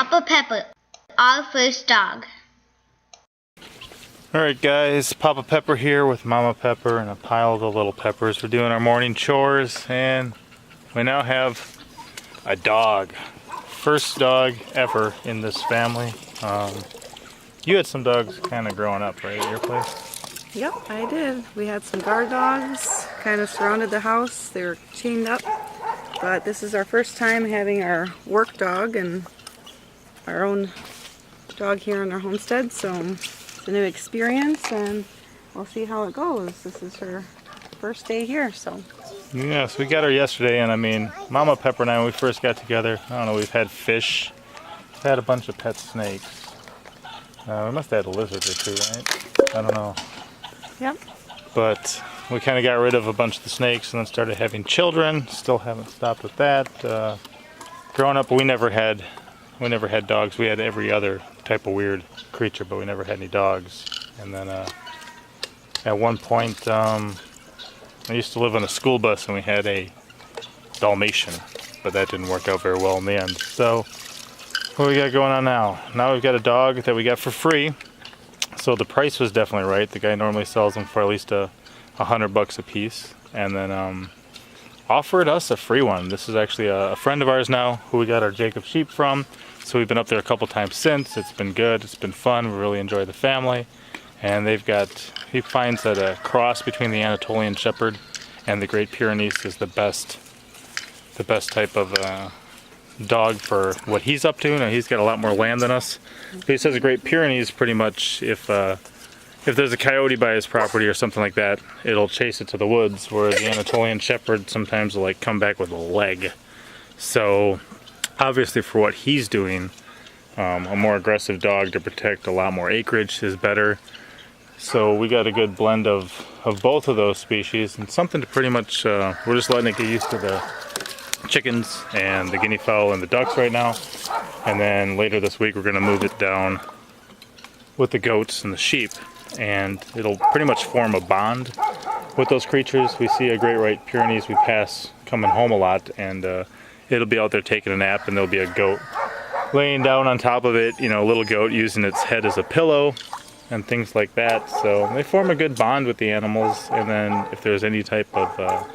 Papa Pepper, our first dog. Alright guys, Papa Pepper here with Mama Pepper and a pile of the little peppers. We're doing our morning chores and we now have a dog. First dog ever in this family. You had some dogs kind of growing up, right, at your place? Yep, I did. We had some guard dogs, kind of surrounded the house. They were chained up. But this is our first time having our work dog and our own dog here on our homestead. So it's a new experience and we'll see how it goes. This is her first day here, so. Yes, we got her yesterday, and I mean, Mama Pepper and I, when we first got together, I don't know, we've had fish, we've had a bunch of pet snakes. We must have had a lizard or two, right? I don't know. Yep. But we kind of got rid of a bunch of the snakes and then started having children. Still haven't stopped with that. Growing up, we never had dogs. We had every other type of weird creature, but we never had any dogs. And then at one point, I used to live on a school bus and we had a Dalmatian, but that didn't work out very well in the end. So what we got going on now? Now we've got a dog that we got for free. So the price was definitely right. The guy normally sells them for at least $100 a piece, and then offered us a free one. This is actually a friend of ours now who we got our Jacob sheep from. So we've been up there a couple times since. It's been good. It's been fun. We really enjoy the family. And he finds that a cross between the Anatolian Shepherd and the Great Pyrenees is the best type of dog for what he's up to. Now he's got a lot more land than us. But he says the Great Pyrenees pretty much, if there's a coyote by his property or something like that, it'll chase it to the woods, whereas the Anatolian Shepherd sometimes will like come back with a leg. So obviously for what he's doing, a more aggressive dog to protect a lot more acreage is better. So we got a good blend of both of those species, and something to pretty much, we're just letting it get used to the chickens and the guinea fowl and the ducks right now. And then later this week we're going to move it down with the goats and the sheep, and it'll pretty much form a bond with those creatures. We see a Great White Pyrenees we pass coming home a lot, and it'll be out there taking a nap, and there'll be a goat laying down on top of it, you know, a little goat using its head as a pillow and things like that. So they form a good bond with the animals, and then if there's any type of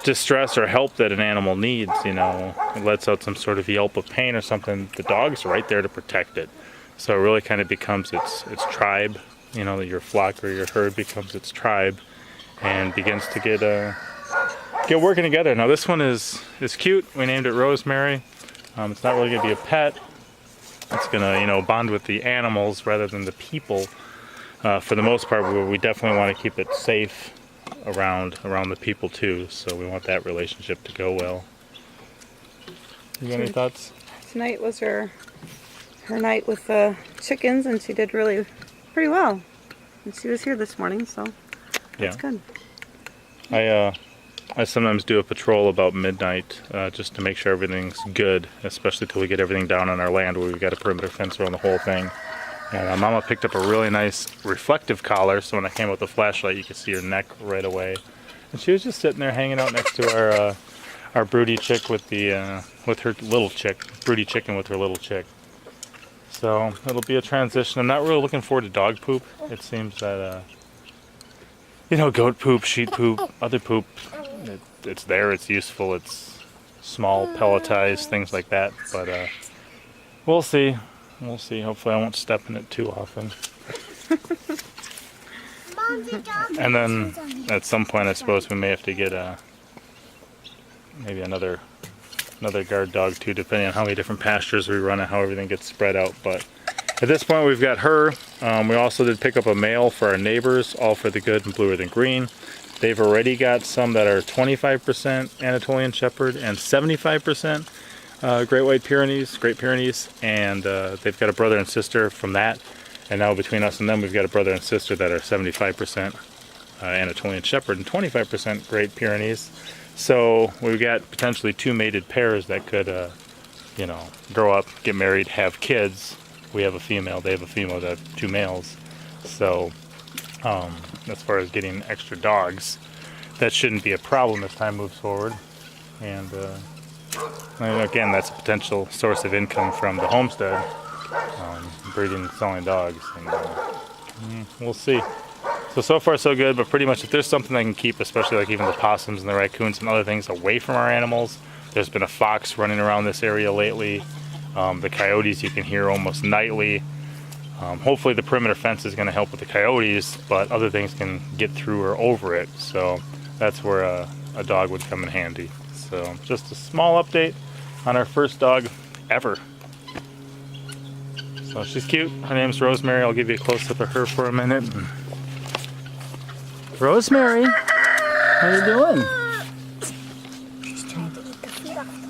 distress or help that an animal needs, you know, it lets out some sort of yelp of pain or something, the dog's right there to protect it. So it really kind of becomes its tribe, you know, your flock or your herd becomes its tribe and begins to get working together. Now this one is cute. We named it Rosemary. It's not really going to be a pet. It's going to, you know, bond with the animals rather than the people for the most part, but we definitely want to keep it safe around the people too. So we want that relationship to go well. You got any thoughts? Tonight was her night with the chickens, and she did pretty well. And she was here this morning, so that's good. I sometimes do a patrol about midnight just to make sure everything's good, especially till we get everything down on our land where we've got a perimeter fence around the whole thing. And Mama picked up a really nice reflective collar, so when I came with the flashlight you could see her neck right away. And she was just sitting there hanging out next to our broody chick with her little chick, broody chicken with her little chick. So it'll be a transition. I'm not really looking forward to dog poop. It seems that you know, goat poop, sheep poop, other poop, it's there, it's useful, it's small, pelletized, things like that. But we'll see. We'll see. Hopefully I won't step in it too often. And then at some point I suppose we may have to get maybe another guard dog too, depending on how many different pastures we run and how everything gets spread out. But at this point we've got her. We also did pick up a male for our neighbors, all for the good and bluer than green. They've already got some that are 25% Anatolian Shepherd and 75% Great White Pyrenees, Great Pyrenees, and they've got a brother and sister from that. And now between us and them, we've got a brother and sister that are 75% Anatolian Shepherd and 25% Great Pyrenees. So we've got potentially two mated pairs that could, you know, grow up, get married, have kids. We have a female, they have a female, they have two males. So as far as getting extra dogs, that shouldn't be a problem as time moves forward. And And again, that's a potential source of income from the homestead, breeding and selling dogs. And we'll see. So far so good, but pretty much if there's something I can keep, especially like even the possums and the raccoons and other things away from our animals. There's been a fox running around this area lately. The coyotes you can hear almost nightly. Hopefully the perimeter fence is going to help with the coyotes, but other things can get through or over it. So that's where a dog would come in handy. So just a small update on our first dog ever. So she's cute. Her name's Rosemary. I'll give you a close-up of her for a minute. Rosemary, how you doing? She's trying to eat the food off the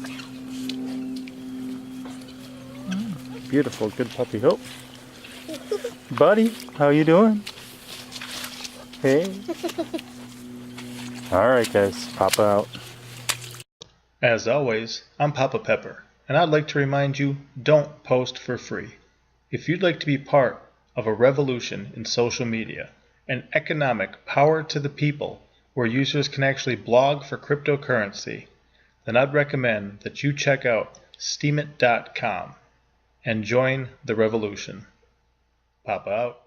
ground. Beautiful, good puppy. Oh, buddy, how you doing? Hey. All right, guys, Papa out. As always, I'm Papa Pepper, and I'd like to remind you, don't post for free. If you'd like to be part of a revolution in social media, an economic power to the people where users can actually blog for cryptocurrency, then I'd recommend that you check out Steemit.com and join the revolution. Papa out.